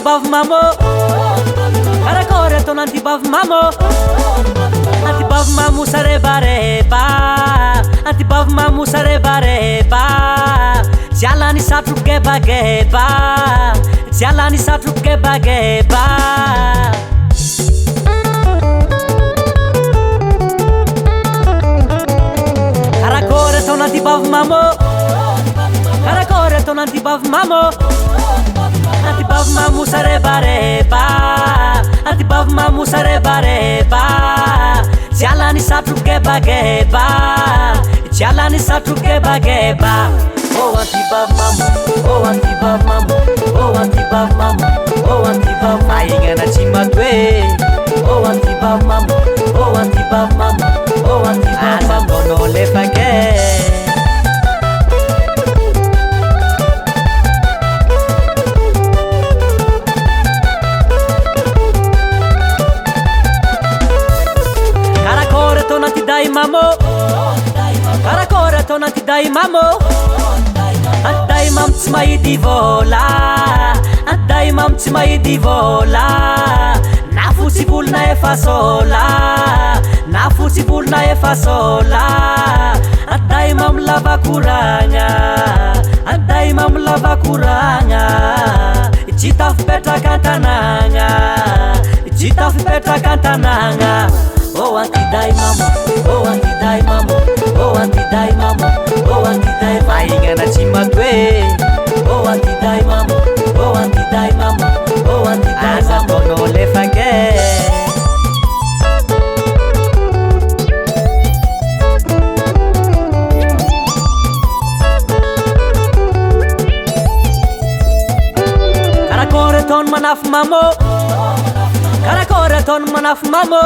antibavy mamo karakory ataona antibavy mamo antibavy mamo sarebareba antibavy mamo sarebareba zialany satroky gebageba zialany satroky gebageba karakory ataona antibavy mamo karakory ataona antibavy mamo antibavy mamo sarebareba antibavy mamo sarebareba zialany satroky gebageba zialany satroky gebageba oh antibavy mamo oh antibavy mamo oh antibavy mamo oh antibavy ahignana tsy matoe oh antibavy mamo oh antibavy mamo oh antibavy mamo no lefake karakory ataona antiday mamo karakory ataona antiday mamo antiday mamo tsy mahidy vola antiday mamo tsy mahidy vola na fotsy volona efa sola na fotsy volona efa sola antiday mamo lavakoragna antiday mamo lavakoragna jita fipetraka antanagna jita fipetraka antanagna oh antiday mamo oh antiday mamo oh antiday mamo oh antiday ahignana tsy matoe oh antiday mamo oh antiday mamo oh antiday mamo no lefake karakory ataony manafy mamo karakory ataony manafy mamo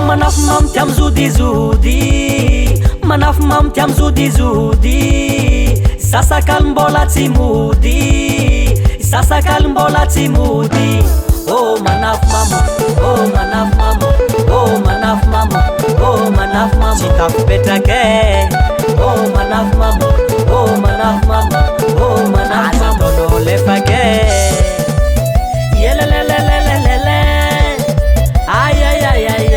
manafy mamo ty amy zodizody manafy mamo ty amy zodizody sasakaly mbola tsy mody sasakaly mbola tsy mody oh manafy mamo oh manafy mamo oh manafy mamo oh manafy mamo tsy tafipetrake oh manafy mamo oh manafy mamo oh manafy mamo no lefake yelelelelelele ay ay ay ay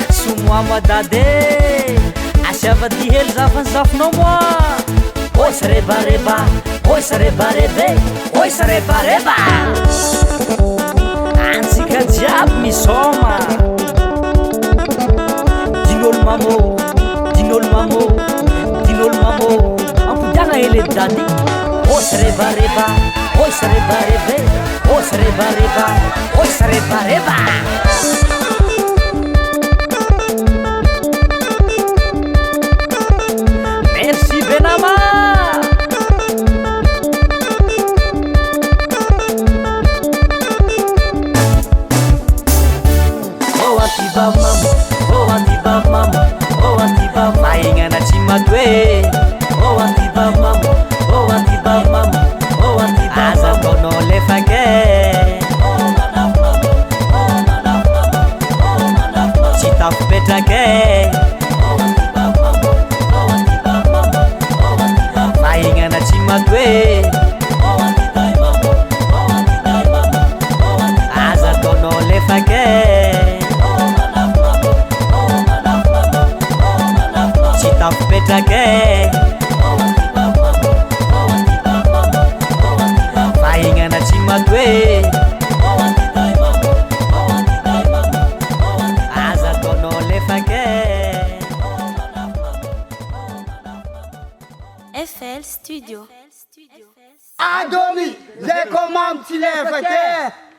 somoa madade asiavady hely zafanzafinao moa oi sarebareba oi sarebarebe oi sarebareba antsika jiaby misoma dinolo mamo dinolo mamo dinolo mamo ampodiagna hely dady oi sarebareba oi sarebarebe oi sarebareba oi sarebareba merci Benama oh antibavy mamo oh antibavy mamo oh antibavy ahignana tsy matoe oh antibavy mamo oh antibavy mamo oh antibavy aza mbono lefake oh manafy mamo oh manafy mamo oh manafy mamo tsy tafipetrake ahignana tsy matoe aza ataonao lefake tsy tafipetrake ahignana tsy matoe aza ataonao lefake FL Studio. Adoni, les commandes, tu les fais.